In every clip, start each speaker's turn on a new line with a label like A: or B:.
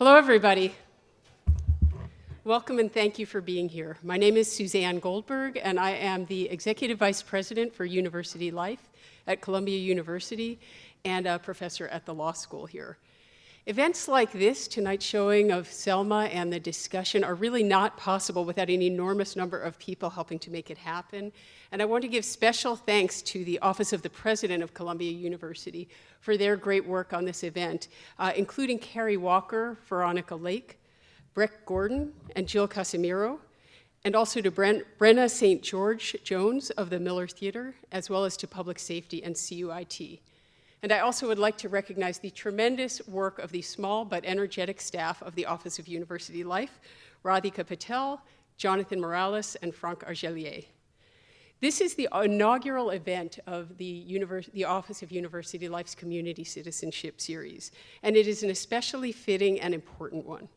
A: Hello, everybody. Welcome and thank you for being here. My name is Suzanne Goldberg, and I am the Executive Vice President for University Life at Columbia University and a professor at the law school here. Events like this, tonight's showing of Selma and the discussion, are really not possible without an enormous number of people helping to make it happen. And I want to give special thanks to the Office of the President of Columbia University for their great work on this event, including Carrie Walker, Veronica Lake, Breck Gordon, and Jill Casimiro, and also to Brenna St. George Jones of the Miller Theater, as well as to Public Safety and CUIT. And I also would like to recognize the tremendous work of the small but energetic staff of the Office of University Life, Radhika Patel, Jonathan Morales, and Franck Argelier. This is the inaugural event of the Office of University Life's Community Citizenship Series, and it is an especially fitting and important one.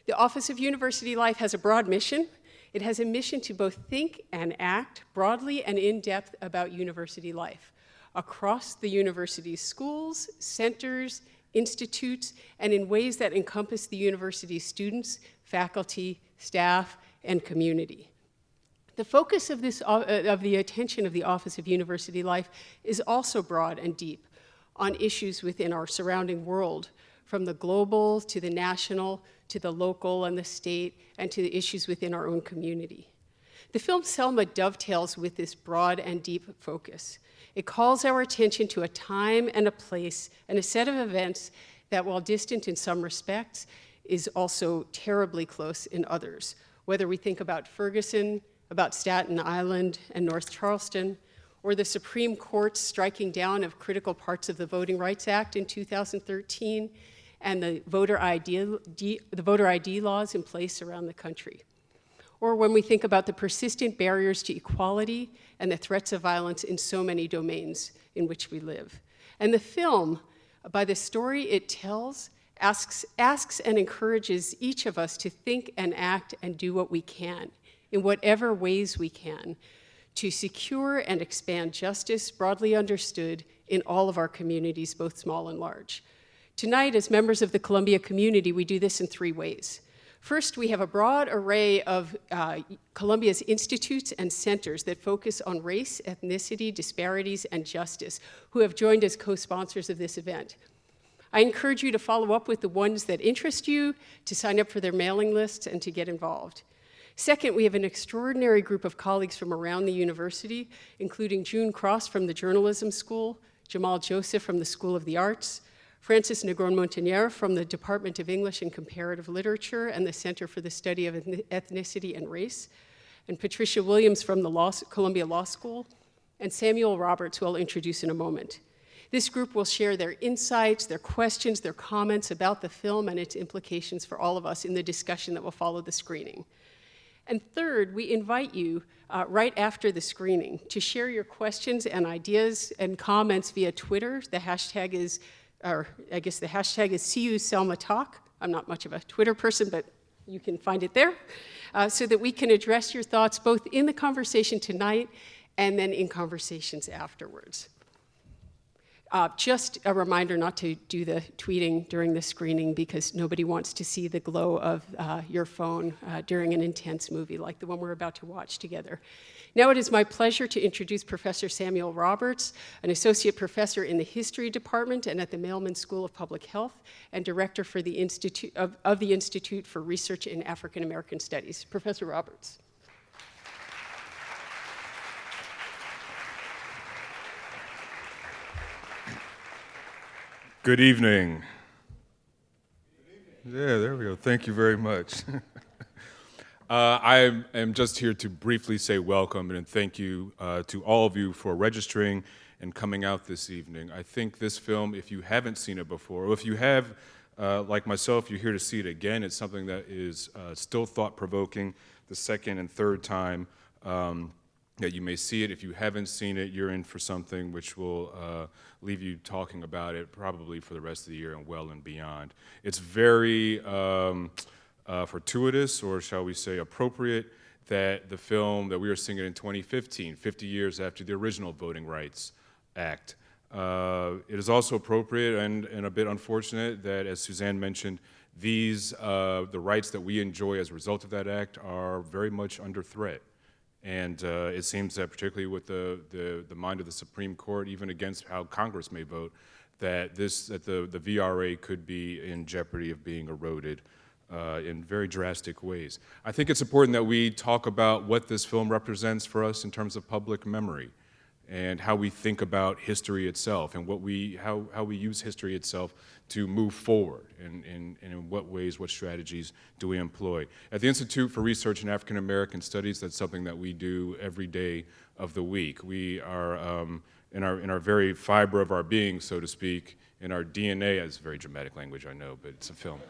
A: The Office of University Life has a broad mission. It has a mission to both think and act broadly and in depth about university life across the university's schools, centers, institutes, and in ways that encompass the university's students, faculty, staff, and community. The focus of the attention of the Office of University Life is also broad and deep on issues within our surrounding world, from the global to the national to the local and the state, and to the issues within our own community. The film Selma dovetails with this broad and deep focus. It calls our attention to a time and a place and a set of events that, while distant in some respects, is also terribly close in others, whether we think about Ferguson, about Staten Island and North Charleston, or the Supreme Court's striking down of critical parts of the Voting Rights Act in 2013, and the voter ID laws in place around the country. Or when we think about the persistent barriers to equality and the threats of violence in so many domains in which we live. And the film, by the story it tells, asks and encourages each of us to think and act and do what we can, in whatever ways we can, to secure and expand justice, broadly understood, in all of our communities, both small and large. Tonight, as members of the Columbia community, we do this in three ways. First, we have a broad array of Columbia's institutes and centers that focus on race, ethnicity, disparities, and justice, who have joined as co-sponsors of this event. I encourage you to follow up with the ones that interest you, to sign up for their mailing lists, and to get involved. Second, we have an extraordinary group of colleagues from around the university, including June Cross from the Journalism School, Jamal Joseph from the School of the Arts, Francis Negron-Montagnier from the Department of English and Comparative Literature and the Center for the Study of Ethnicity and Race, and Patricia Williams from the Columbia Law School, and Samuel Roberts, who I'll introduce in a moment. This group will share their insights, their questions, their comments about the film and its implications for all of us in the discussion that will follow the screening. And third, we invite you right after the screening to share your questions and ideas and comments via Twitter. The hashtag is CUSelmaTalk. I'm not much of a Twitter person, but you can find it there, so that we can address your thoughts both in the conversation tonight and then in conversations afterwards. Just a reminder not to do the tweeting during the screening, because nobody wants to see the glow of your phone during an intense movie like the one we're about to watch together. Now it is my pleasure to introduce Professor Samuel Roberts, an associate professor in the History Department and at the Mailman School of Public Health, and director for the Institute of the Institute for Research in African American Studies. Professor Roberts.
B: Good evening. Yeah, there we go. Thank you very much. I am just here to briefly say welcome and thank you to all of you for registering and coming out this evening. I think this film, if you haven't seen it before, or if you have, like myself, you're here to see it again, it's something that is still thought-provoking the second and third time that you may see it. If you haven't seen it, you're in for something which will leave you talking about it probably for the rest of the year and well and beyond. It's very fortuitous, or shall we say appropriate, that the film that we are seeing it in 2015, 50 years after the original Voting Rights Act. It is also appropriate and a bit unfortunate that, as Suzanne mentioned, the rights that we enjoy as a result of that act are very much under threat. And it seems that particularly with the mind of the Supreme Court, even against how Congress may vote, that the VRA could be in jeopardy of being eroded in very drastic ways. I think it's important that we talk about what this film represents for us in terms of public memory and how we think about history itself and how we use history itself to move forward and in what ways, what strategies do we employ. At the Institute for Research in African American Studies, that's something that we do every day of the week. We are, in our very fiber of our being, so to speak, in our DNA, it's very dramatic language, I know, but it's a film.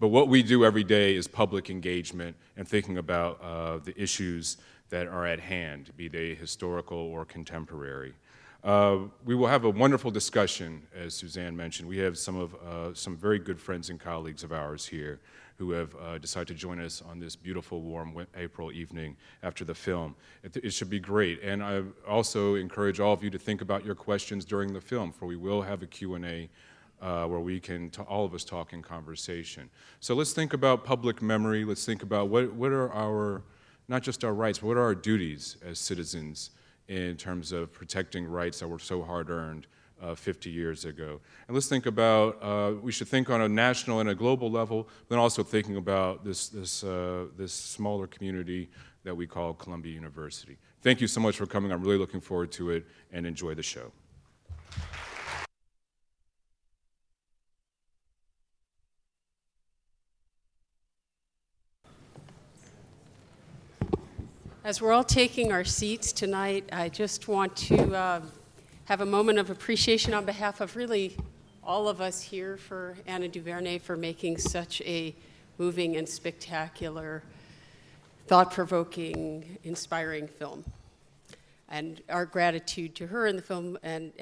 B: But what we do every day is public engagement and thinking about the issues that are at hand, be they historical or contemporary. We will have a wonderful discussion, as Suzanne mentioned. We have some very good friends and colleagues of ours here who have decided to join us on this beautiful, warm April evening after the film. It should be great. And I also encourage all of you to think about your questions during the film, for we will have a Q&A where we can, all of us, talk in conversation. So let's think about public memory. Let's think about what are our, not just our rights, but what are our duties as citizens in terms of protecting rights that were so hard-earned 50 years ago. And let's think about, we should think on a national and a global level, but also thinking about this smaller community that we call Columbia University. Thank you so much for coming. I'm really looking forward to it, and enjoy the show.
A: As we're all taking our seats tonight, I just want to have a moment of appreciation on behalf of really all of us here for Anna DuVernay for making such a moving and spectacular, thought-provoking, inspiring film. And our gratitude to her and the film and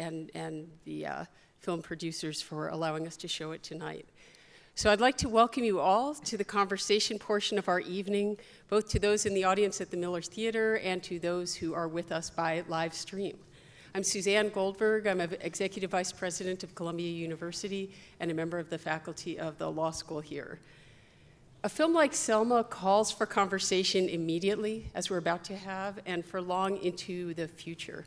A: the film producers for allowing us to show it tonight. So I'd like to welcome you all to the conversation portion of our evening, both to those in the audience at the Miller Theater and to those who are with us by live stream. I'm Suzanne Goldberg. I'm an Executive Vice President of Columbia University and a member of the faculty of the law school here. A film like Selma calls for conversation immediately, as we're about to have, and for long into the future.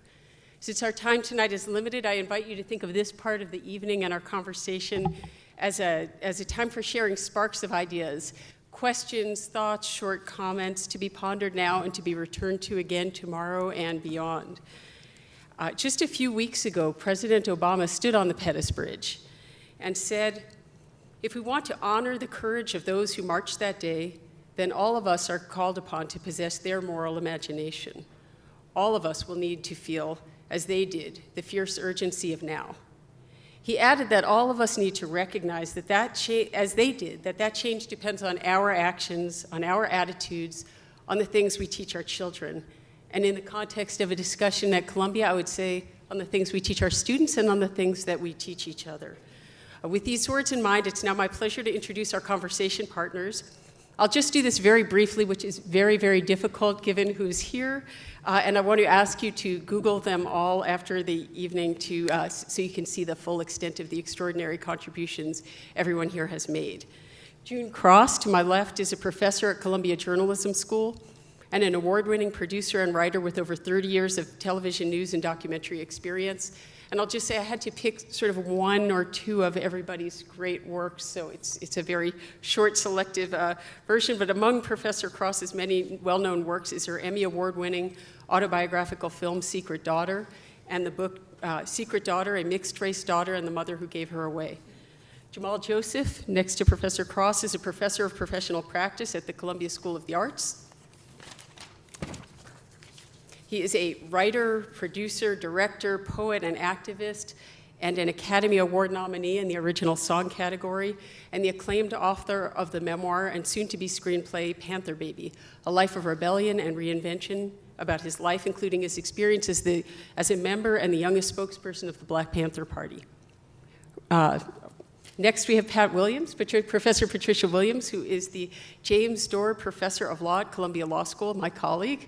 A: Since our time tonight is limited, I invite you to think of this part of the evening and our conversation as a time for sharing sparks of ideas, questions, thoughts, short comments to be pondered now and to be returned to again tomorrow and beyond. Just a few weeks ago, President Obama stood on the Pettus Bridge and said, if we want to honor the courage of those who marched that day, then all of us are called upon to possess their moral imagination. All of us will need to feel, as they did, the fierce urgency of now. He added that all of us need to recognize as they did, that change depends on our actions, on our attitudes, on the things we teach our children. And in the context of a discussion at Columbia, I would say on the things we teach our students and on the things that we teach each other. With these words in mind, it's now my pleasure to introduce our conversation partners. I'll just do this very briefly, which is very, very difficult given who's here. And I want to ask you to Google them all after the evening so you can see the full extent of the extraordinary contributions everyone here has made. June Cross, to my left, is a professor at Columbia Journalism School and an award-winning producer and writer with over 30 years of television news and documentary experience. And I'll just say I had to pick sort of one or two of everybody's great works, so it's a very short, selective version. But among Professor Cross's many well-known works is her Emmy Award-winning autobiographical film, Secret Daughter, and the book Secret Daughter, A Mixed-Race Daughter and the Mother Who Gave Her Away. Jamal Joseph, next to Professor Cross, is a professor of professional practice at the Columbia School of the Arts. He is a writer, producer, director, poet, and activist, and an Academy Award nominee in the original song category, and the acclaimed author of the memoir and soon-to-be screenplay Panther Baby, a life of rebellion and reinvention about his life, including his experience as a member and the youngest spokesperson of the Black Panther Party. Next, we have Pat Williams, Professor Patricia Williams, who is the James Dorr Professor of Law at Columbia Law School, my colleague,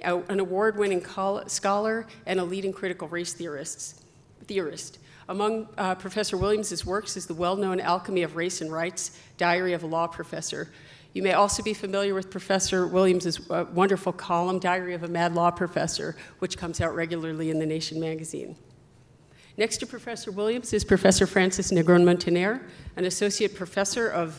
A: an award-winning scholar and a leading critical race theorist. Among Professor Williams's works is the well-known Alchemy of Race and Rights, Diary of a Law Professor. You may also be familiar with Professor Williams's wonderful column, Diary of a Mad Law Professor, which comes out regularly in The Nation magazine. Next to Professor Williams is Professor Francis Negron-Montaner, an associate professor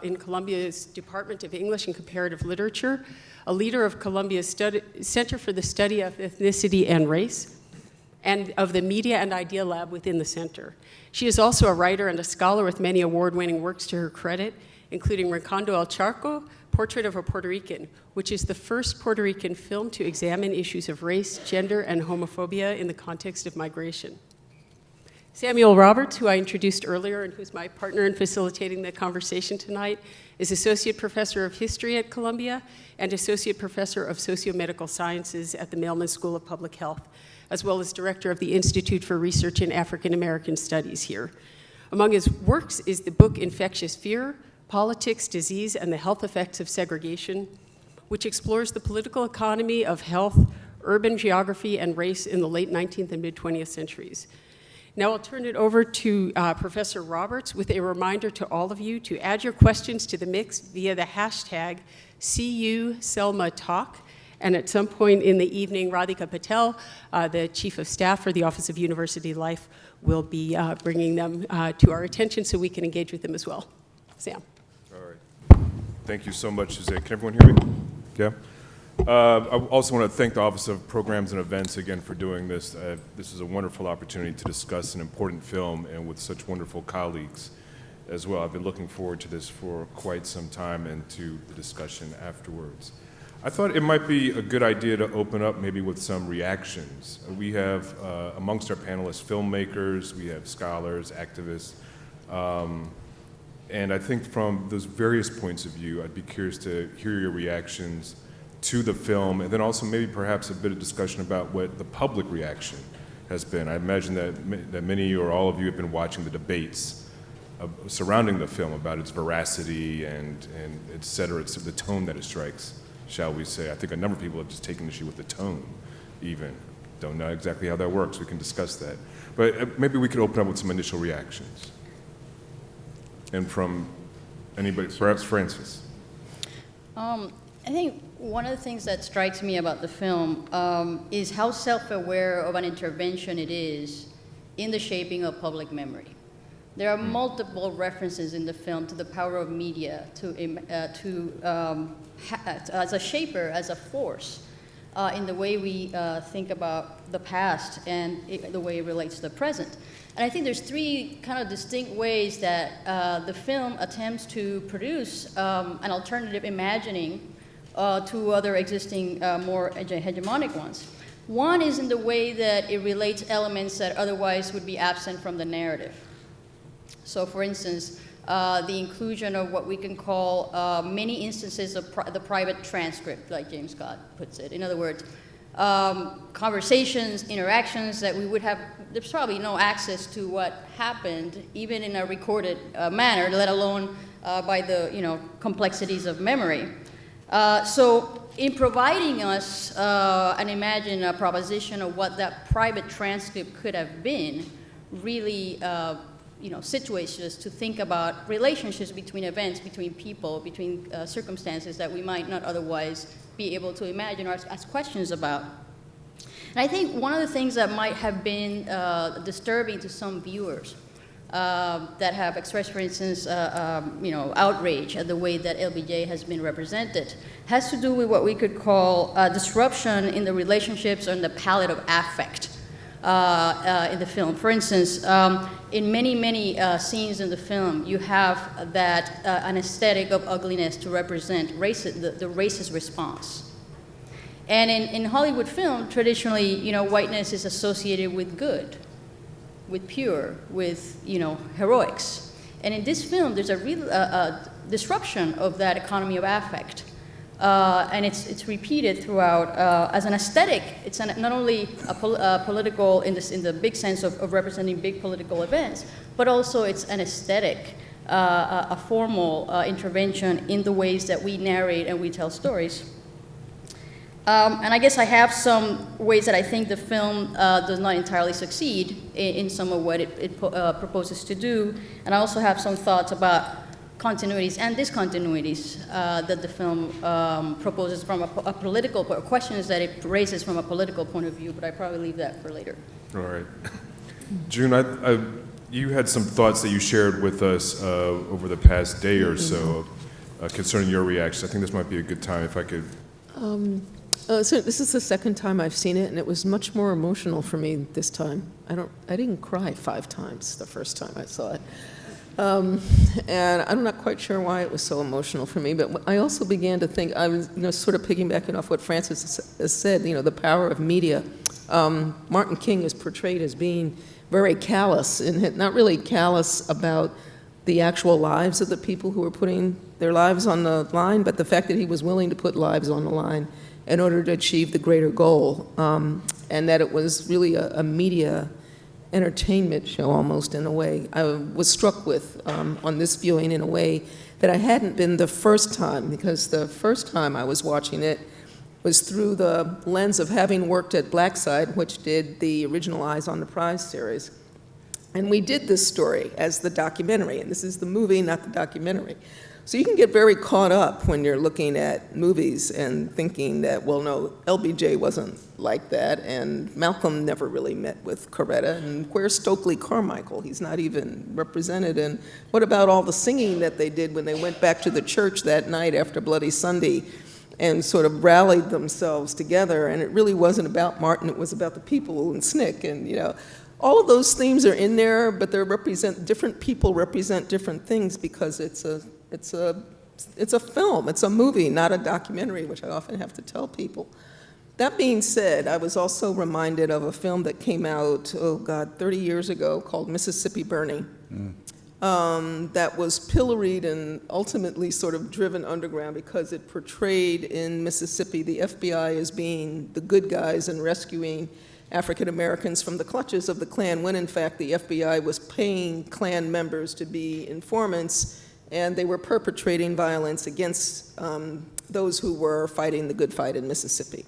A: in Columbia's Department of English and Comparative Literature, a leader of Columbia's Center for the Study of Ethnicity and Race, and of the Media and Idea Lab within the center. She is also a writer and a scholar with many award-winning works to her credit, including Rincon El Charco, Portrait of a Puerto Rican, which is the first Puerto Rican film to examine issues of race, gender, and homophobia in the context of migration. Samuel Roberts, who I introduced earlier and who's my partner in facilitating the conversation tonight, is Associate Professor of History at Columbia and Associate Professor of Socio-Medical Sciences at the Mailman School of Public Health, as well as Director of the Institute for Research in African American Studies here. Among his works is the book Infectious Fear, Politics, Disease, and the Health Effects of Segregation, which explores the political economy of health, urban geography, and race in the late 19th and mid-20th centuries. Now I'll turn it over to Professor Roberts with a reminder to all of you to add your questions to the mix via the hashtag #CUSelmaTalk. And at some point in the evening, Radhika Patel, the Chief of Staff for the Office of University Life, will be bringing them to our attention so we can engage with them as well. Sam.
B: All right. Thank you so much, Suzanne. Can everyone hear me? Yeah? I also want to thank the Office of Programs and Events again for doing this. This is a wonderful opportunity to discuss an important film and with such wonderful colleagues as well. I've been looking forward to this for quite some time and to the discussion afterwards. I thought it might be a good idea to open up maybe with some reactions. We have amongst our panelists filmmakers, we have scholars, activists, and I think from those various points of view, I'd be curious to hear your reactions to the film, and then also maybe perhaps a bit of discussion about what the public reaction has been. I imagine that many or all of you have been watching the debates surrounding the film about its veracity and et cetera, it's the tone that it strikes, shall we say. I think a number of people have just taken issue with the tone, even. Don't know exactly how that works, we can discuss that. But maybe we could open up with some initial reactions. And from anybody, perhaps Francis.
C: I think one of the things that strikes me about the film is how self-aware of an intervention it is in the shaping of public memory. There are multiple references in the film to the power of media as a shaper, as a force in the way we think about the past and the way it relates to the present. And I think there's three kind of distinct ways that the film attempts to produce an alternative imagining to other existing more hegemonic ones. One is in the way that it relates elements that otherwise would be absent from the narrative. So for instance, the inclusion of what we can call many instances of the private transcript, like James Scott puts it. In other words, conversations, interactions that we would have, there's probably no access to what happened, even in a recorded manner, let alone by the complexities of memory. So in providing us and imagine a proposition of what that private transcript could have been, really situates us to think about relationships between events, between people, between circumstances that we might not otherwise be able to imagine or ask questions about. And I think one of the things that might have been disturbing to some viewers that have expressed, for instance, outrage at the way that LBJ has been represented, has to do with what we could call disruption in the relationships or in the palette of affect in the film. For instance, in many scenes in the film, you have that an aesthetic of ugliness to represent the racist response. And in Hollywood film, traditionally, whiteness is associated with good, with pure, with heroics. And in this film, there's a real disruption of that economy of affect, and it's repeated throughout as an aesthetic. It's not only a political in the big sense of representing big political events, but also it's an aesthetic, a formal intervention in the ways that we narrate and we tell stories. And I guess I have some ways that I think the film does not entirely succeed in some of what it proposes to do. And I also have some thoughts about continuities and discontinuities that the film proposes from a political, questions that it raises from a political point of view, but I probably leave that for later.
D: All right. June, you had some thoughts that you shared with us over the past day or so concerning your reaction. I think this might be a good time if I could.
E: So this is the second time I've seen it, and it was much more emotional for me this time. I didn't cry 5 times the first time I saw it. And I'm not quite sure why it was so emotional for me, but I also began to think, I was sort of piggybacking off what Francis has said, the power of media. Martin King is portrayed as being very callous, and not really callous about the actual lives of the people who were putting their lives on the line, but the fact that he was willing to put lives on the line in order to achieve the greater goal, and that it was really a media entertainment show almost in a way. I was struck with on this viewing in a way that I hadn't been the first time, because the first time I was watching it was through the lens of having worked at Blackside, which did the original Eyes on the Prize series. And we did this story as the documentary, and this is the movie, not the documentary. So you can get very caught up when you're looking at movies and thinking that, well, no, LBJ wasn't like that, and Malcolm never really met with Coretta, and where's Stokely Carmichael? He's not even represented, and what about all the singing that they did when they went back to the church that night after Bloody Sunday and sort of rallied themselves together? And it really wasn't about Martin, it was about the people and SNCC, and all of those themes are in there, but different people represent different things because it's a film, it's a movie, not a documentary, which I often have to tell people. That being said, I was also reminded of a film that came out, 30 years ago called Mississippi Burning. That was pilloried and ultimately sort of driven underground because it portrayed in Mississippi the FBI as being the good guys and rescuing African Americans from the clutches of the Klan, when in fact the FBI was paying Klan members to be informants, and they were perpetrating violence against those who were fighting the good fight in Mississippi.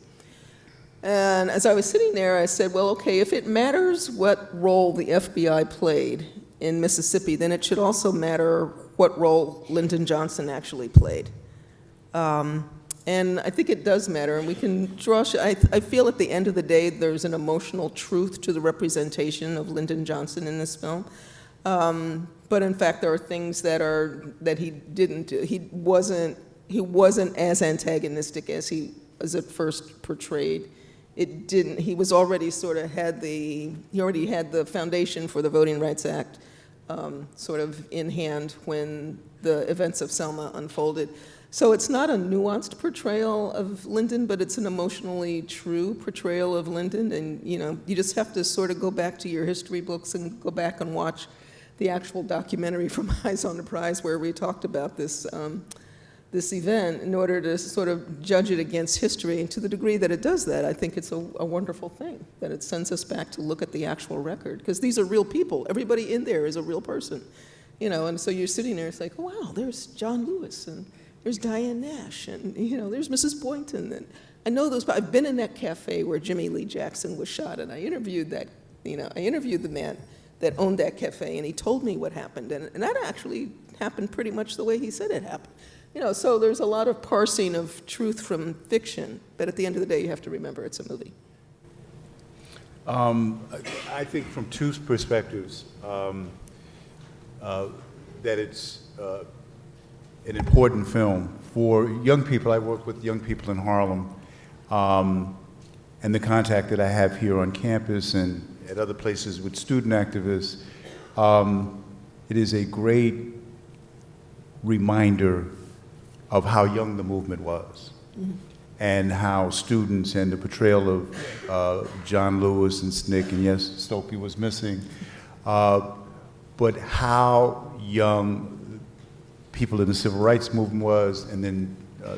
E: And as I was sitting there, I said, well, okay, if it matters what role the FBI played in Mississippi, then it should also matter what role Lyndon Johnson actually played. And I think it does matter, and we can draw, I feel at the end of the day there's an emotional truth to the representation of Lyndon Johnson in this film. But in fact, there are things that he didn't do. He wasn't as antagonistic as he was at first portrayed. He was already he already had the foundation for the Voting Rights Act sort of in hand when the events of Selma unfolded. So it's not a nuanced portrayal of Lyndon, but it's an emotionally true portrayal of Lyndon. And you just have to sort of go back to your history books and go back and watch the actual documentary from Eyes on the Prize where we talked about this event in order to sort of judge it against history. And to the degree that it does that, I think it's a wonderful thing, that it sends us back to look at the actual record, because these are real people. Everybody in there is a real person, and so you're sitting there, it's like, oh, wow, there's John Lewis, and there's Diane Nash, and there's Mrs. Boynton, and I know those. I've been in that cafe where Jimmy Lee Jackson was shot, and I interviewed the man that owned that cafe, and he told me what happened, and that actually happened pretty much the way he said it happened. So there's a lot of parsing of truth from fiction, but at the end of the day, you have to remember it's a movie.
F: I think from two perspectives, that it's an important film for young people. I work with young people in Harlem, and the contact that I have here on campus and at other places with student activists, it is a great reminder of how young the movement was, and how students and the portrayal of John Lewis and SNCC, and yes, Stokely was missing, but how young people in the civil rights movement was, and then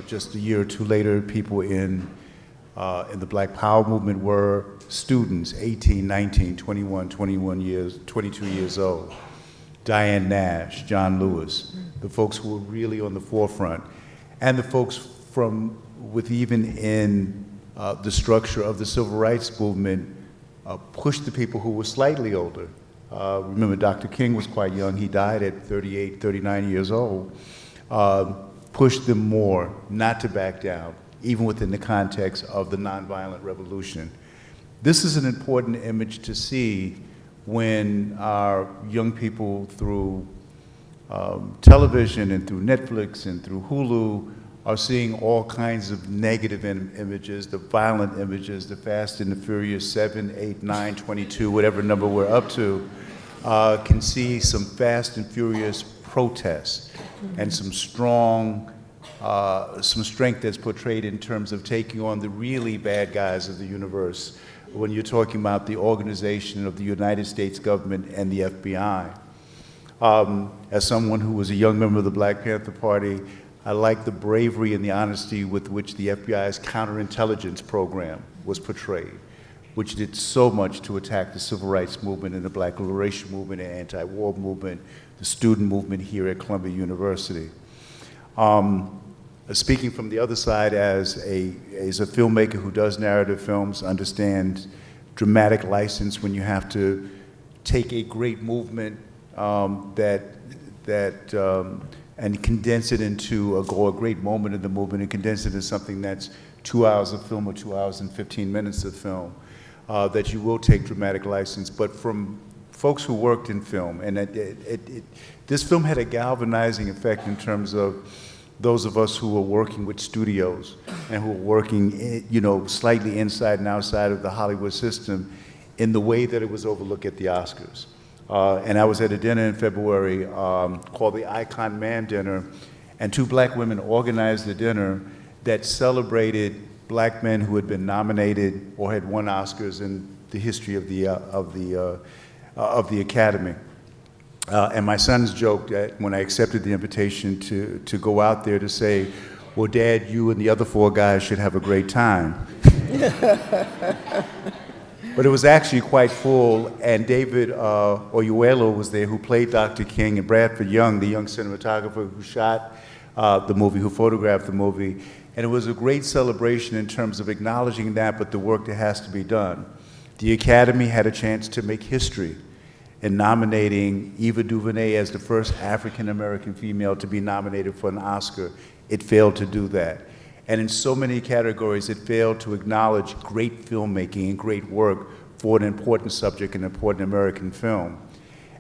F: just a year or two later, people in the Black Power movement were students, 18, 19, 21 years, 22 years old. Diane Nash, John Lewis, the folks who were really on the forefront, and the folks with even in the structure of the civil rights movement pushed the people who were slightly older. Remember, Dr. King was quite young. He died at 38, 39 years old. Pushed them more not to back down, even within the context of the nonviolent revolution. This is an important image to see when our young people, through television and through Netflix and through Hulu, are seeing all kinds of negative images, the violent images, the Fast and the Furious 7, 8, 9, 22, whatever number we're up to, can see some fast and furious protests and some strong, some strength that's portrayed in terms of taking on the really bad guys of the universe when you're talking about the organization of the United States government and the FBI. As someone who was a young member of the Black Panther Party, I like the bravery and the honesty with which the FBI's counterintelligence program was portrayed, which did so much to attack the civil rights movement and the Black liberation movement and anti-war movement, the student movement here at Columbia University. Speaking from the other side as a filmmaker who does narrative films, understands dramatic license when you have to take a great movement and condense it into a great moment in the movement and condense it into something that's 2 hours of film or 2 hours and 15 minutes of film, that you will take dramatic license. But from folks who worked in film, and this film had a galvanizing effect in terms of those of us who were working with studios and who were working, slightly inside and outside of the Hollywood system in the way that it was overlooked at the Oscars. And I was at a dinner in February called the Icon Man Dinner, and 2 black women organized the dinner that celebrated black men who had been nominated or had won Oscars in the history of the Academy. And my sons joked that when I accepted the invitation to go out there to say, well, Dad, you and the other 4 guys should have a great time. But it was actually quite full, and David Oyuelo was there, who played Dr. King, and Bradford Young, the young cinematographer who shot the movie, who photographed the movie. And it was a great celebration in terms of acknowledging that, but the work that has to be done. The Academy had a chance to make history in nominating Ava DuVernay as the first African-American female to be nominated for an Oscar. It failed to do that. And in so many categories, it failed to acknowledge great filmmaking and great work for an important subject, an important American film.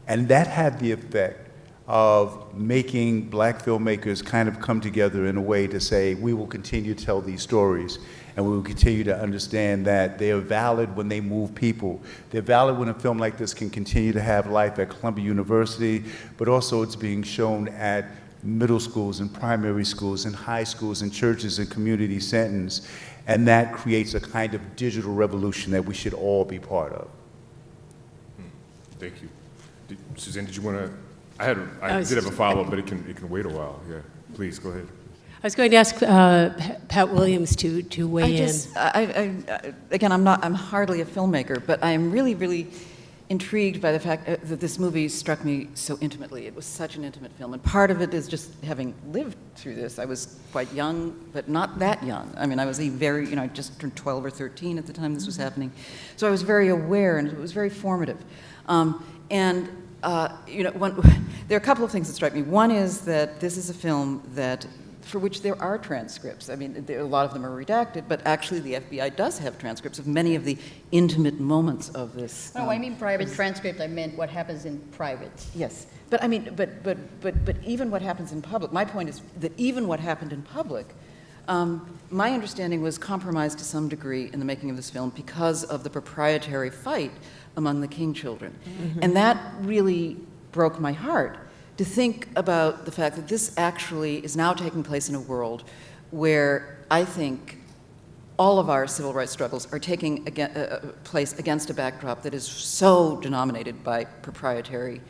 F: And that had the effect of making black filmmakers kind of come together in a way to say, we will continue to tell these stories, and we will continue to understand that they are valid when they move people. They're valid when a film like this can continue to have life at Columbia University, but also it's being shown at middle schools and primary schools and high schools and churches and community centers, and that creates a kind of digital revolution that we should all be part of.
D: Thank you. Suzanne, did you want to? I did have a follow-up, but it can wait a while. Yeah, please go ahead.
A: I was going to ask Pat Williams to weigh in.
G: Again, I'm hardly a filmmaker, but I am really, really intrigued by the fact that this movie struck me so intimately. It was such an intimate film, and part of it is just having lived through this. I was quite young, but not that young. I mean, I was I just turned 12 or 13 at the time this was happening. So I was very aware, and it was very formative. There are a couple of things that strike me. One is that this is a film for which there are transcripts. I mean, a lot of them are redacted, but actually the FBI does have transcripts of many of the intimate moments of this.
C: No, I mean private transcript. I meant what happens in private.
G: Yes, but I mean, but even what happens in public. My point is that even what happened in public, my understanding was compromised to some degree in the making of this film because of the proprietary fight among the King children, and that really broke my heart. To think about the fact that this actually is now taking place in a world where I think all of our civil rights struggles are taking place against a backdrop that is so denominated by proprietary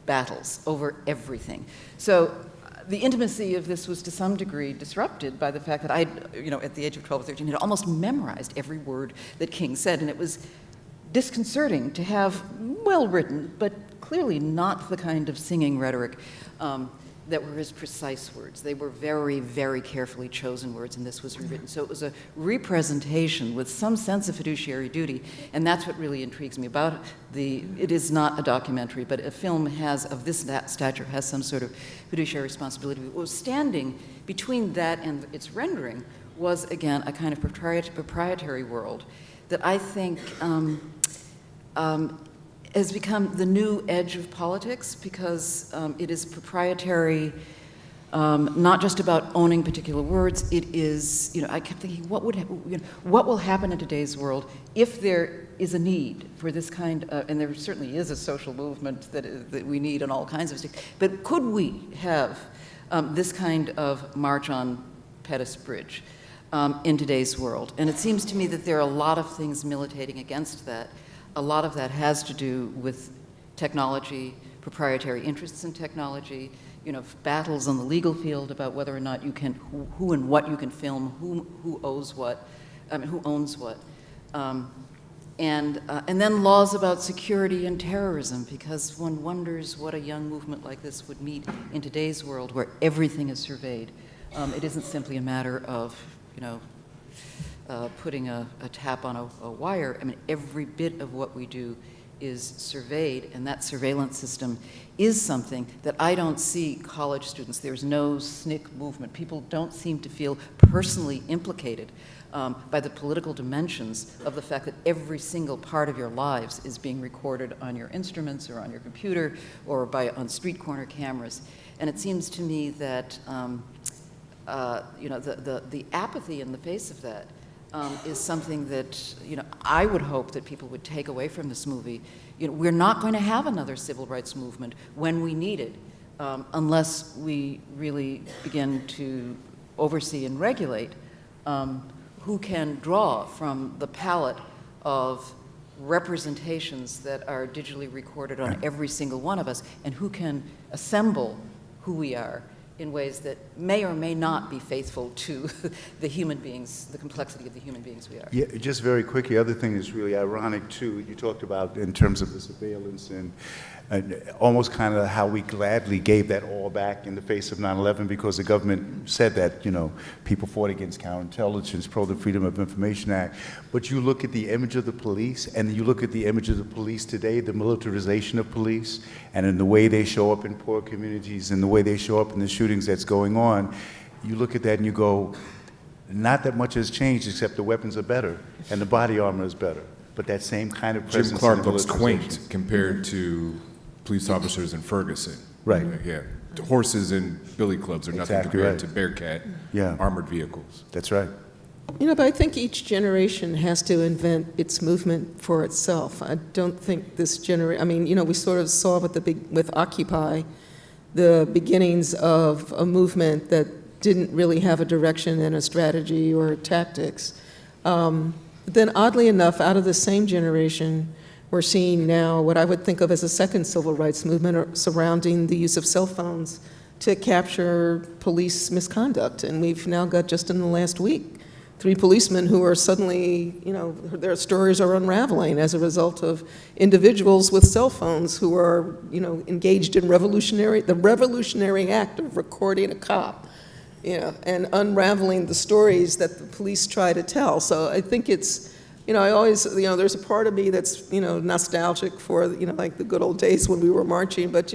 G: battles over everything. So the intimacy of this was to some degree disrupted by the fact that I, at the age of 12 or 13, had almost memorized every word that King said, and it was disconcerting to have well-written, but clearly not the kind of singing rhetoric that were his precise words. They were very, very carefully chosen words, and this was rewritten. So it was a representation with some sense of fiduciary duty, and that's what really intrigues me about it is not a documentary, but a film of this stature has some sort of fiduciary responsibility. What was standing between that and its rendering was, again, a kind of proprietary world that I think has become the new edge of politics, because it is proprietary, not just about owning particular words. It is, I kept thinking, what will happen in today's world if there is a need for this kind of, and there certainly is a social movement that we need on all kinds of things, but could we have this kind of march on Pettus Bridge in today's world? And it seems to me that there are a lot of things militating against that. A lot of that has to do with technology, proprietary interests in technology, battles on the legal field about whether or not you can, who and what you can film, who owns what, and then laws about security and terrorism, because one wonders what a young movement like this would meet in today's world where everything is surveyed. It isn't simply a matter of, putting a tap on a wire. I mean, every bit of what we do is surveyed, and that surveillance system is something that I don't see college students. There's no SNCC movement. People don't seem to feel personally implicated by the political dimensions of the fact that every single part of your lives is being recorded on your instruments or on your computer or on street corner cameras. And it seems to me that the apathy in the face of that is something that, I would hope that people would take away from this movie. We're not going to have another civil rights movement when we need it, unless we really begin to oversee and regulate who can draw from the palette of representations that are digitally recorded on every single one of us, and who can assemble who we are in ways that may or may not be faithful to the human beings, the complexity of the human beings we are.
F: Yeah, just very quickly, other thing is really ironic too, you talked about in terms of the surveillance and almost kind of how we gladly gave that all back in the face of 9/11, because the government said that, people fought against counterintelligence, pro the Freedom of Information Act. But you look at the image of the police, and you look at the image of the police today, the militarization of police, and in the way they show up in poor communities, and the way they show up in the shootings that's going on, you look at that and you go, not that much has changed except the weapons are better and the body armor is better. But that same kind of presence.
B: Jim Clark
F: in the
B: looks
F: militarization.
B: quaint compared to police officers in Ferguson.
F: Right.
B: Yeah. Horses and billy clubs are nothing
F: Exactly
B: compared
F: right.
B: to Bearcat
F: Yeah.
B: armored vehicles.
F: That's right.
E: But I think each generation has to invent its movement for itself. I don't think this generation, we sort of saw with Occupy the beginnings of a movement that didn't really have a direction and a strategy or tactics. Then oddly enough, out of the same generation, we're seeing now what I would think of as a second civil rights movement surrounding the use of cell phones to capture police misconduct. And we've now got, just in the last week, 3 policemen who are suddenly, their stories are unraveling as a result of individuals with cell phones who are, engaged in the revolutionary act of recording a cop, and unraveling the stories that the police try to tell. So I think it's, I always, there's a part of me that's, nostalgic for, like the good old days when we were marching, but,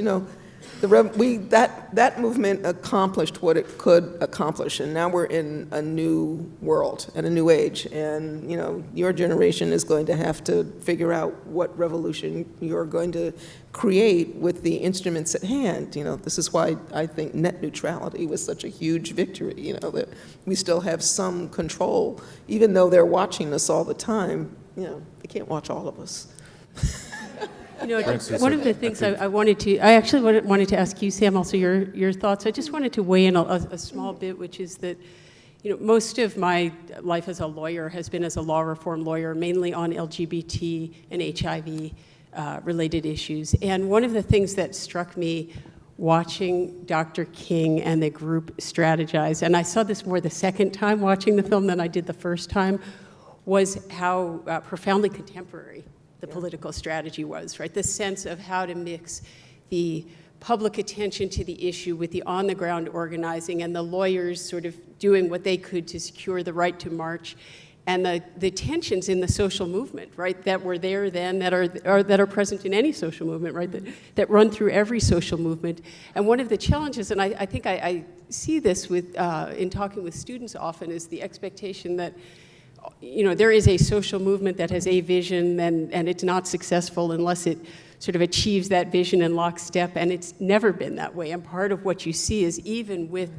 E: that movement accomplished what it could accomplish, and now we're in a new world and a new age, and your generation is going to have to figure out what revolution you're going to create with the instruments at hand. This is why I think net neutrality was such a huge victory. That we still have some control, even though they're watching us all the time. They can't watch all of us.
A: One of the things I actually wanted to ask you, Sam, also your thoughts. I just wanted to weigh in a small bit, which is that, most of my life as a lawyer has been as a law reform lawyer, mainly on LGBT and HIV related issues. And one of the things that struck me watching Dr. King and the group strategize, and I saw this more the second time watching the film than I did the first time, was how profoundly contemporary the political strategy was, right? The sense of how to mix the public attention to the issue with the on-the-ground organizing and the lawyers sort of doing what they could to secure the right to march, and the tensions in the social movement, right, that were there then, that are present in any social movement, right, that run through every social movement. And one of the challenges, and I think I see this with in talking with students often, is the expectation that, you know, there is a social movement that has a vision, and it's not successful unless it sort of achieves that vision in lockstep, and it's never been that way. And part of what you see is, even with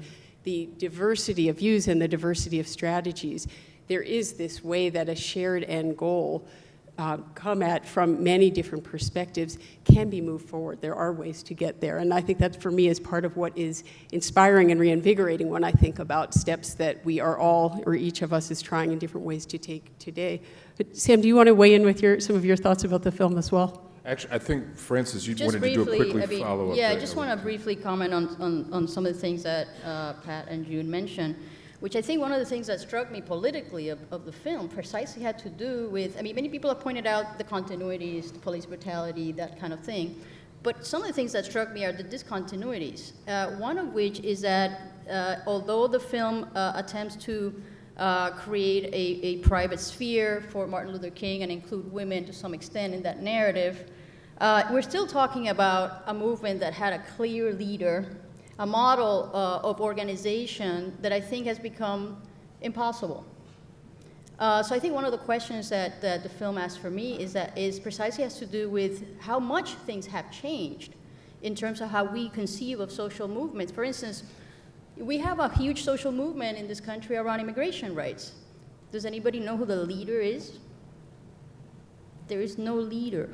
A: the diversity of views and the diversity of strategies, there is this way that a shared end goal, come at from many different perspectives, can be moved forward. There are ways to get there. And I think that, for me, is part of what is inspiring and reinvigorating when I think about steps that we are all, or each of us, is trying in different ways to take today. But Sam, do you want to weigh in with some of your thoughts about the film as well?
B: Actually, I think, Francis, you
C: Just
B: wanted to do a
C: briefly,
B: quickly follow-up.
C: yeah, I
B: there.
C: just want to briefly comment on some of the things that Pat and June mentioned, which I think one of the things that struck me politically of the film precisely had to do with, I mean, many people have pointed out the continuities, the police brutality, that kind of thing, but some of the things that struck me are the discontinuities, one of which is that although the film attempts to create a private sphere for Martin Luther King and include women to some extent in that narrative, we're still talking about a movement that had a clear leader, a model of organization that I think has become impossible. So I think one of the questions that the film asks for me is precisely has to do with how much things have changed in terms of how we conceive of social movements. For instance, we have a huge social movement in this country around immigration rights. Does anybody know who the leader is? There is no leader.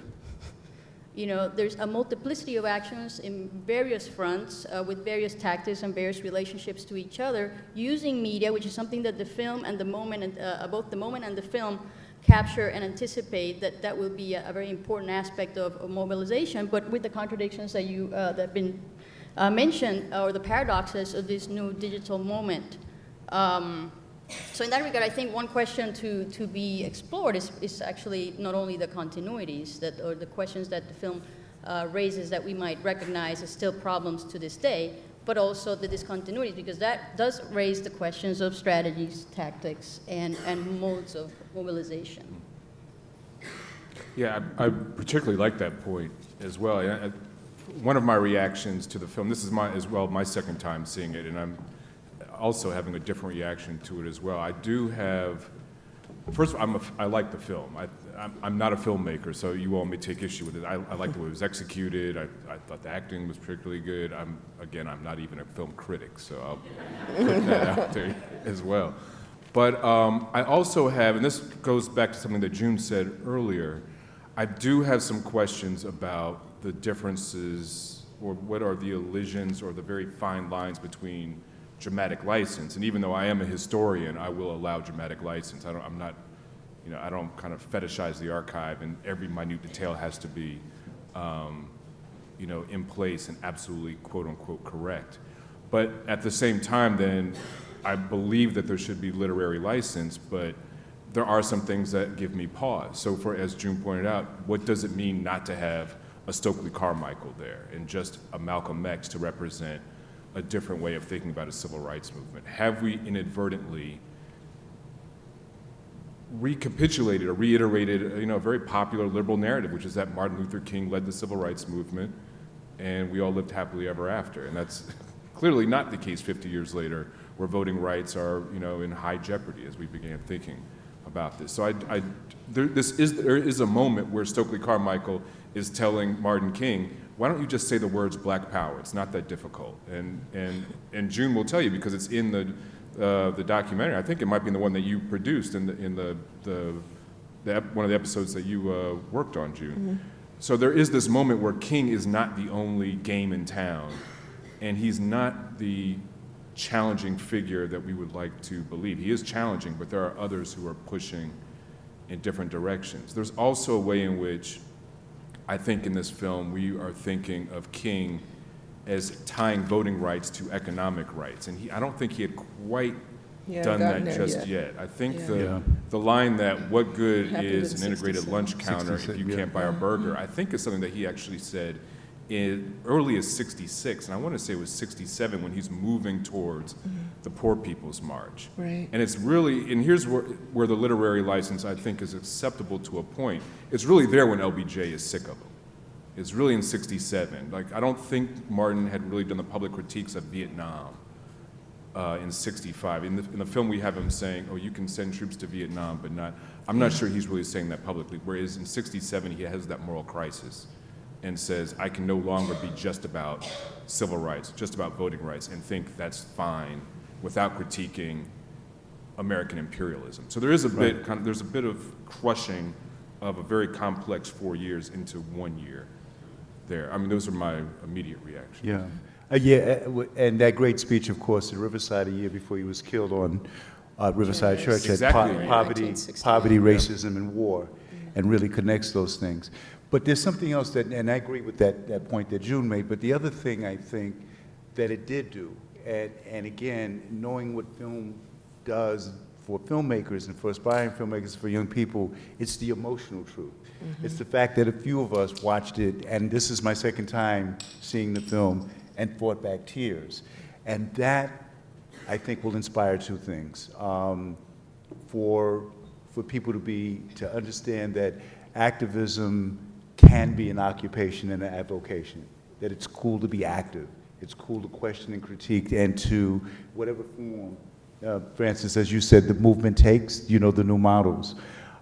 C: You know, there's a multiplicity of actions in various fronts with various tactics and various relationships to each other, using media, which is something that the film and the moment, both the moment and the film, capture and anticipate that will be a very important aspect of mobilization, but with the contradictions that that have been mentioned, or the paradoxes of this new digital moment. So in that regard, I think one question to be explored is actually not only the continuities or the questions that the film raises that we might recognize as still problems to this day, but also the discontinuities, because that does raise the questions of strategies, tactics, and modes of mobilization.
B: Yeah, I particularly like that point as well. One of my reactions to the film, this is my second time seeing it, and I'm also having a different reaction to it as well. I do have, first of all, I like the film. I'm not a filmmaker, so you all may take issue with it. I like the way it was executed. I thought the acting was particularly good. I'm not even a film critic, so I'll put that out there as well. But I also have, and this goes back to something that June said earlier, I do have some questions about the differences, or what are the elisions or the very fine lines between dramatic license. And even though I am a historian, I will allow dramatic license. I don't kind of fetishize the archive, and every minute detail has to be, in place and absolutely quote unquote correct. But at the same time, then, I believe that there should be literary license, but there are some things that give me pause. So as June pointed out, what does it mean not to have a Stokely Carmichael there and just a Malcolm X to represent a different way of thinking about a civil rights movement? Have we inadvertently recapitulated or reiterated, a very popular liberal narrative, which is that Martin Luther King led the civil rights movement and we all lived happily ever after? And that's clearly not the case 50 years later, where voting rights are, in high jeopardy as we began thinking about this. So there is a moment where Stokely Carmichael is telling Martin King, why don't you just say the words Black Power? It's not that difficult. And June will tell you, because it's in the documentary. I think it might be in the one that you produced in one of the episodes that you worked on, June. Mm-hmm. So there is this moment where King is not the only game in town, and he's not the challenging figure that we would like to believe. He is challenging, but there are others who are pushing in different directions. There's also a way in which I think in this film we are thinking of King as tying voting rights to economic rights, and I don't think he had quite done that just yet. I think the line that "what good is an integrated lunch counter if you can't buy a burger," I think is something that he actually said early as 66, and I want to say it was 67 when he's moving towards the Poor People's March.
E: Right.
B: And it's really, and here's where the literary license I think is acceptable to a point. It's really there when LBJ is sick of him. It's really in 67. Like, I don't think Martin had really done the public critiques of Vietnam in 65. In the film we have him saying, oh, you can send troops to Vietnam, but not, I'm not sure he's really saying that publicly. Whereas in 67, he has that moral crisis and says, I can no longer be just about civil rights, just about voting rights, and think that's fine without critiquing American imperialism. So there is a bit, there's a bit of crushing of a very complex 4 years into 1 year there. I mean, those are my immediate reactions.
F: Yeah. And that great speech, of course, at Riverside a year before he was killed on Riverside Church,
B: Exactly.
F: at
B: Right.
F: poverty, racism, and war, and really connects those things. But there's something else that, and I agree with that point that June made, but the other thing I think that it did do, and again, knowing what film does for filmmakers and for aspiring filmmakers, for young people, it's the emotional truth. It's the fact that a few of us watched it, and this is my second time seeing the film, and fought back tears. And that, I think, will inspire two things. For people to understand that activism can be an occupation and an avocation, that it's cool to be active, it's cool to question and critique, and to whatever form, Francis, as you said, the movement takes, the new models.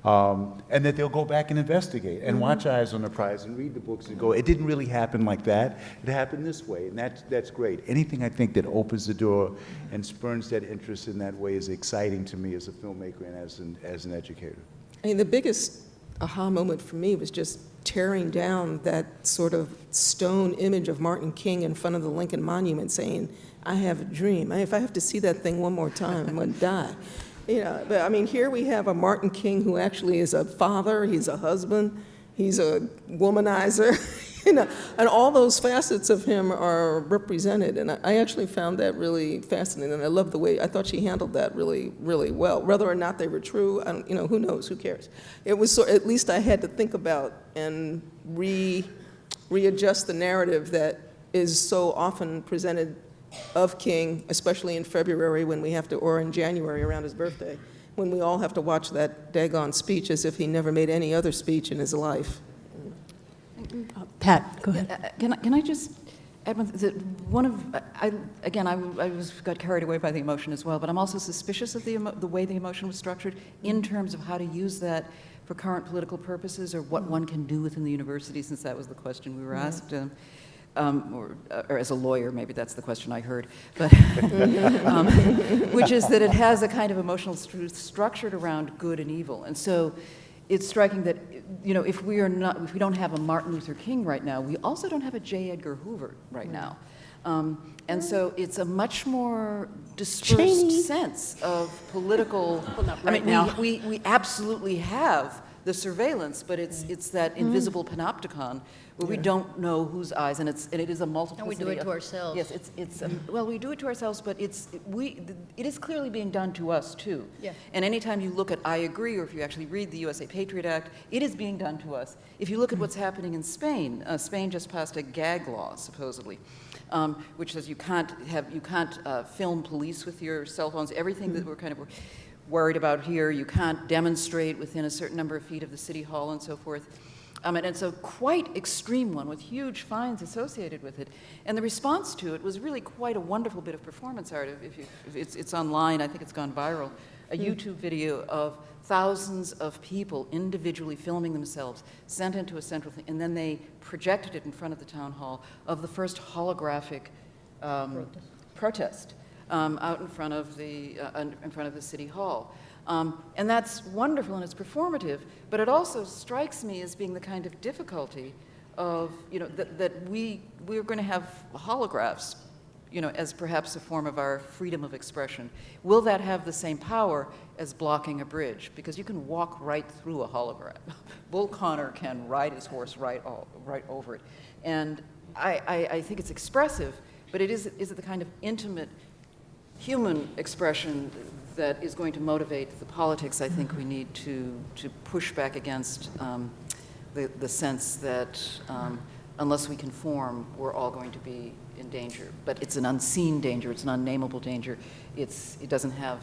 F: And that they'll go back and investigate and watch Eyes on the Prize and read the books and go, it didn't really happen like that, it happened this way, and that's great. Anything I think that opens the door and spurns that interest in that way is exciting to me as a filmmaker and as an educator.
E: I mean, the biggest aha moment for me was just tearing down that sort of stone image of Martin King in front of the Lincoln Monument saying, I have a dream. If I have to see that thing one more time, I'm going to die. But I mean, here we have a Martin King who actually is a father, he's a husband, he's a womanizer, and all those facets of him are represented. And I actually found that really fascinating, and I love the way, I thought she handled that really, really well. Whether or not they were true, who knows, who cares? It was at least I had to think about and readjust the narrative that is so often presented of King, especially in February when we have to, or in January around his birthday, when we all have to watch that daggone speech as if he never made any other speech in his life.
A: Pat, go ahead.
G: Can I just add one thing? I got carried away by the emotion as well, but I'm also suspicious of the way the emotion was structured in terms of how to use that for current political purposes or what one can do within the university, since that was the question we were asked. Or as a lawyer, maybe that's the question I heard, but which is that it has a kind of emotional structured around good and evil, and so it's striking that if we don't have a Martin Luther King right now, we also don't have a J. Edgar Hoover right now, and so it's a much more dispersed sense of political.
A: Well, not right now.
G: We absolutely have the surveillance, but it's that invisible panopticon where we don't know whose eyes, and it is a multiplicity.
C: And we do it to ourselves.
G: Yes, well, we do it to ourselves, but it is clearly being done to us too.
C: Yeah.
G: And anytime you look at I agree, or if you actually read the USA Patriot Act, it is being done to us. If you look at what's happening in Spain, Spain just passed a gag law supposedly, which says you can't film police with your cell phones. Everything that we're kind of worried about here, you can't demonstrate within a certain number of feet of the city hall and so forth. And it's a quite extreme one with huge fines associated with it. And the response to it was really quite a wonderful bit of performance art. If it's online, I think it's gone viral, a YouTube video of thousands of people individually filming themselves, sent into a central thing, and then they projected it in front of the town hall of the first holographic protest out in front of the city hall. And that's wonderful and it's performative, but it also strikes me as being the kind of difficulty of, that we're going to have holographs, as perhaps a form of our freedom of expression. Will that have the same power as blocking a bridge? Because you can walk right through a hologram. Bull Connor can ride his horse right over it. And I think it's expressive, but is it the kind of intimate human expression that is going to motivate the politics I think we need to push back against the sense that unless we conform, we're all going to be in danger. But it's an unseen danger, it's an unnameable danger. It doesn't have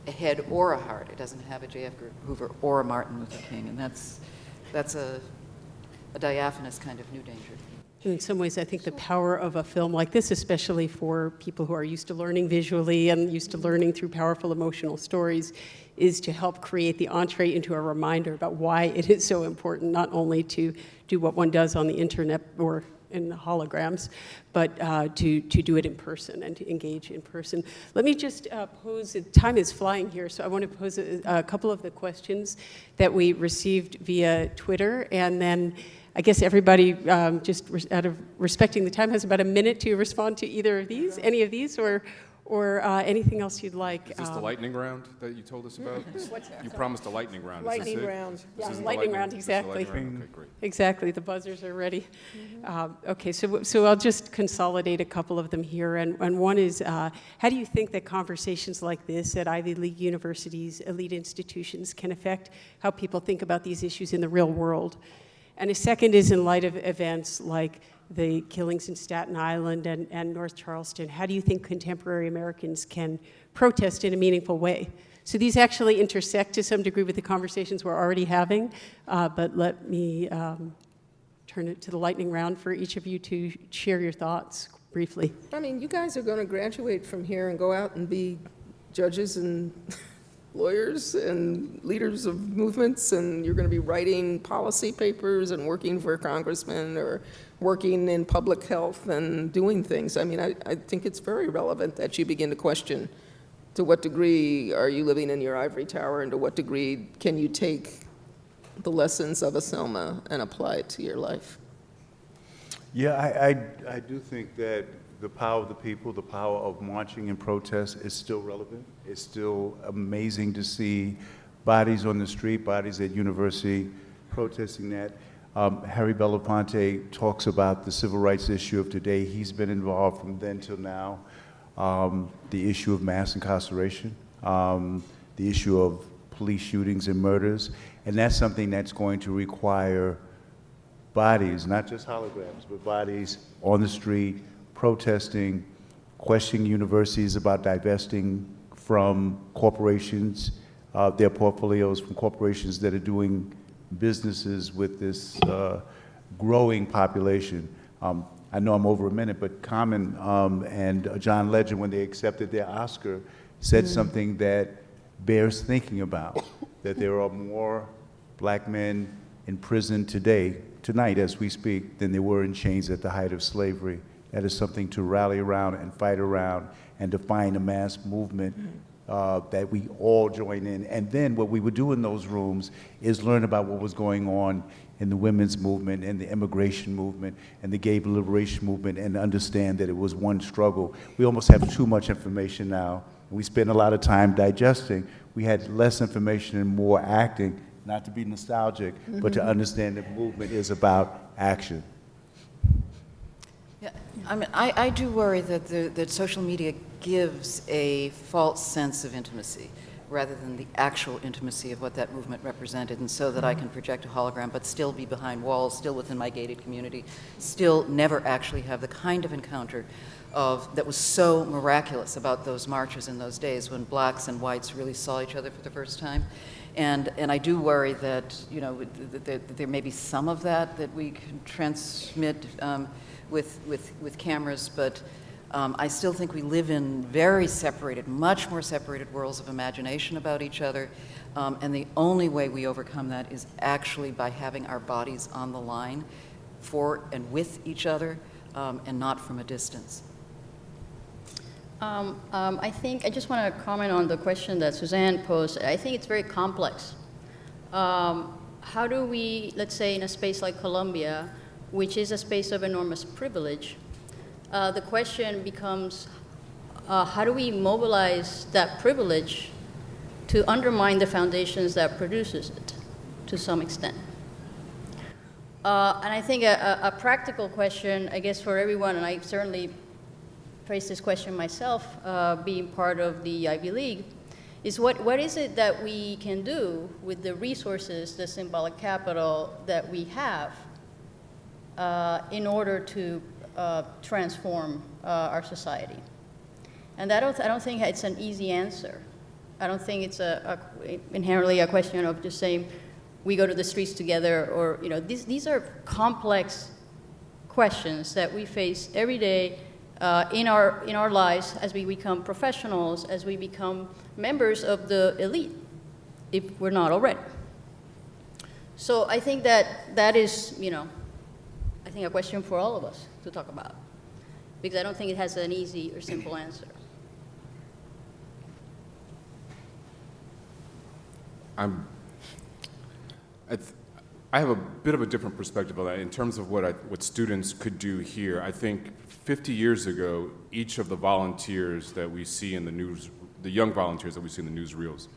G: a head or a heart. It doesn't have a J.F. Hoover or a Martin Luther King, and that's a diaphanous kind of new danger.
A: In some ways, I think the power of a film like this, especially for people who are used to learning visually and used to learning through powerful emotional stories, is to help create the entree into a reminder about why it is so important not only to do what one does on the internet or in the holograms, but to do it in person and to engage in person. Let me just pose, time is flying here, so I want to pose a couple of the questions that we received via Twitter, and then I guess everybody, just out of respecting the time, has about a minute to respond to either of these, any of these, or anything else you'd like.
B: Is this the lightning round that you told us about?
E: What's that?
B: You promised a lightning round.
E: Lightning
B: Is this it?
E: round.
B: This
A: Yeah,
B: isn't the
A: lightning round,
B: this is the lightning
A: exactly.
B: round? Okay, great.
A: Exactly, the buzzers are ready. Okay, so I'll just consolidate a couple of them here, and one is, how do you think that conversations like this at Ivy League universities, elite institutions, can affect how people think about these issues in the real world? And a second is, in light of events like the killings in Staten Island and North Charleston, how do you think contemporary Americans can protest in a meaningful way? So these actually intersect to some degree with the conversations we're already having, but let me turn it to the lightning round for each of you to share your thoughts briefly.
E: I mean, you guys are going to graduate from here and go out and be judges and lawyers and leaders of movements, and you're going to be writing policy papers and working for a congressman or working in public health and doing things. I mean, I think it's very relevant that you begin to question, to what degree are you living in your ivory tower, and to what degree can you take the lessons of a Selma and apply it to your life?
F: Yeah, I do think that the power of the people, the power of marching and protest is still relevant. It's still amazing to see bodies on the street, bodies at university protesting that. Harry Belafonte talks about the civil rights issue of today. He's been involved from then till now. The issue of mass incarceration, the issue of police shootings and murders, and that's something that's going to require bodies, not just holograms, but bodies on the street, protesting, questioning universities about divesting from corporations, their portfolios from corporations that are doing businesses with this growing population. I know I'm over a minute, but Common and John Legend, when they accepted their Oscar, said something that bears thinking about, that there are more black men in prison tonight as we speak, than there were in chains at the height of slavery. That is something to rally around and fight around and to find a mass movement that we all join in. And then what we would do in those rooms is learn about what was going on in the women's movement and the immigration movement and the gay liberation movement, and understand that it was one struggle. We almost have too much information now. We spend a lot of time digesting. We had less information and more acting, not to be nostalgic, but to understand that movement is about action.
G: Yeah, I mean, I do worry that social media gives a false sense of intimacy rather than the actual intimacy of what that movement represented, and so that I can project a hologram but still be behind walls, still within my gated community, still never actually have the kind of encounter that was so miraculous about those marches in those days when blacks and whites really saw each other for the first time. And I do worry that, you know, that there may be some of that we can transmit with cameras, but I still think we live in very separated, much more separated worlds of imagination about each other, and the only way we overcome that is actually by having our bodies on the line for and with each other, and not from a distance.
C: I think I just want to comment on the question that Suzanne posed. I think it's very complex. How do we, let's say in a space like Columbia, which is a space of enormous privilege, the question becomes, how do we mobilize that privilege to undermine the foundations that produces it to some extent? And I think a practical question, I guess, for everyone, and I certainly face this question myself, being part of the Ivy League, is what is it that we can do with the resources, the symbolic capital that we have, in order to transform our society. And I don't think it's an easy answer. I don't think it's inherently a question of just saying we go to the streets together, or these are complex questions that we face every day in our lives as we become professionals, as we become members of the elite, if we're not already. So I think that is, I think a question for all of us to talk about, because I don't think it has an easy or simple answer.
B: I have a bit of a different perspective on that in terms of what students could do here. I think 50 years ago, each of the volunteers that we see in the news, the young volunteers that we see in the newsreels,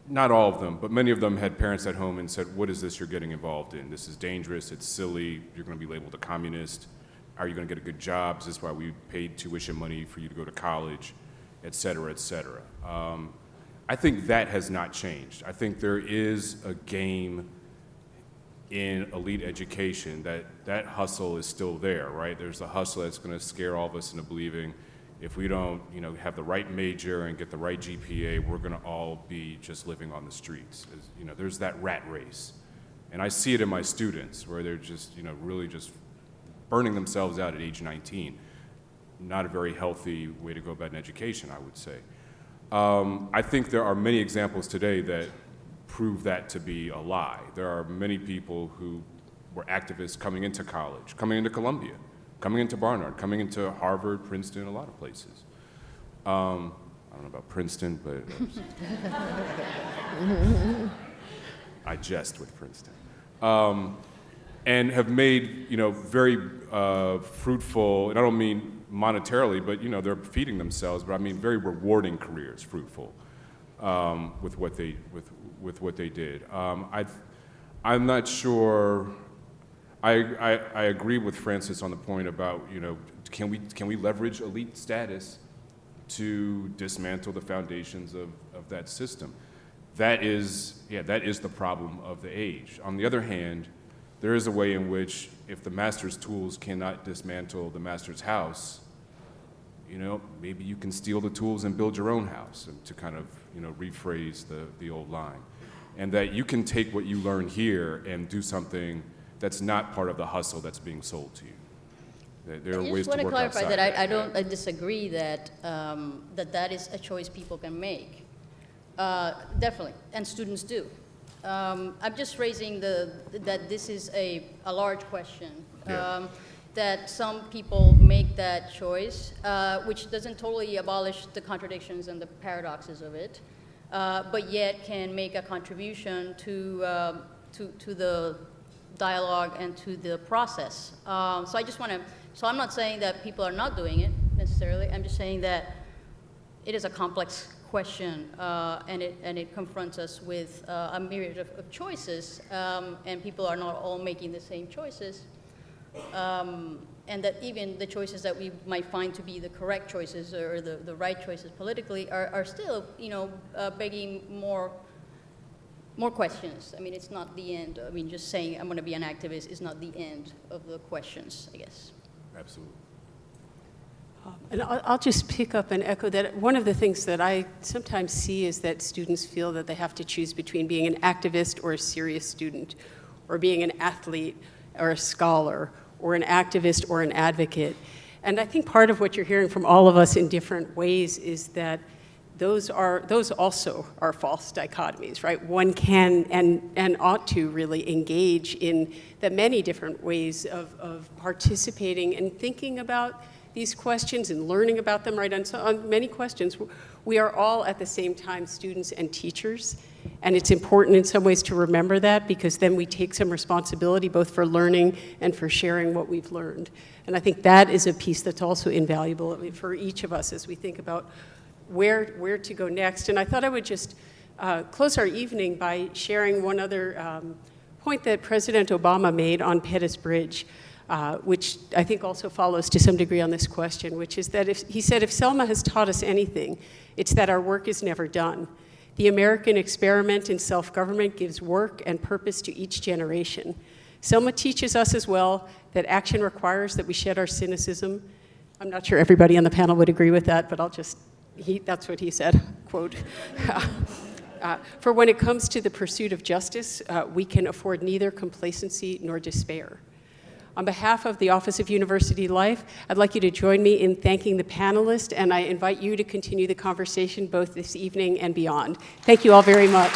B: not all of them, but many of them had parents at home and said, what is this you're getting involved in? This is dangerous, it's silly, you're going to be labeled a communist. Are you going to get a good job? Is this why we paid tuition money for you to go to college, et cetera, et cetera. I think that has not changed. I think there is a game in elite education that hustle is still there, right? There's a hustle that's going to scare all of us into believing if we don't, have the right major and get the right GPA, we're going to all be just living on the streets. There's that rat race. And I see it in my students where they're just, really just burning themselves out at age 19. Not a very healthy way to go about an education, I would say. I think there are many examples today that prove that to be a lie. There are many people who were activists coming into college, coming into Columbia, coming into Barnard, coming into Harvard, Princeton, a lot of places. I don't know about Princeton, but I jest with Princeton. And have made, very fruitful, and I don't mean monetarily, but they're feeding themselves, but I mean very rewarding careers, fruitful, with what they did. I'm not sure. I agree with Francis on the point about can we leverage elite status to dismantle the foundations of that system? That is the problem of the age. On the other hand, there is a way in which, if the master's tools cannot dismantle the master's house, maybe you can steal the tools and build your own house, and to kind of, rephrase the old line. And that you can take what you learn here and do something that's not part of the hustle that's being sold to you. There are ways to work outside.
C: I just want to clarify that I disagree that that is a choice people can make. Definitely, and students do. I'm just raising that this is a large question, that some people make that choice, which doesn't totally abolish the contradictions and the paradoxes of it, but yet can make a contribution to the dialogue and to the process. So I'm not saying that people are not doing it necessarily. I'm just saying that it is a complex question, and it confronts us with a myriad of choices, and people are not all making the same choices, and that even the choices that we might find to be the correct choices or the right choices politically are still, begging more questions. I mean, it's not the end. I mean, just saying I'm going to be an activist is not the end of the questions, I guess.
B: Absolutely.
A: And I'll just pick up and echo that. One of the things that I sometimes see is that students feel that they have to choose between being an activist or a serious student, or being an athlete or a scholar, or an activist or an advocate. And I think part of what you're hearing from all of us in different ways is that those also are false dichotomies, right? One can and ought to really engage in the many different ways of participating and thinking about these questions and learning about them, right? And so on many questions, we are all at the same time students and teachers, and it's important in some ways to remember that, because then we take some responsibility both for learning and for sharing what we've learned. And I think that is a piece that's also invaluable for each of us as we think about where to go next. And I thought I would just close our evening by sharing one other point that President Obama made on Pettus Bridge, which I think also follows to some degree on this question, which is that he said, if Selma has taught us anything, it's that our work is never done. The American experiment in self-government gives work and purpose to each generation. Selma teaches us as well that action requires that we shed our cynicism. I'm not sure everybody on the panel would agree with that, but that's what he said, quote. For when it comes to the pursuit of justice, we can afford neither complacency nor despair. On behalf of the Office of University Life, I'd like you to join me in thanking the panelists, and I invite you to continue the conversation both this evening and beyond. Thank you all very much.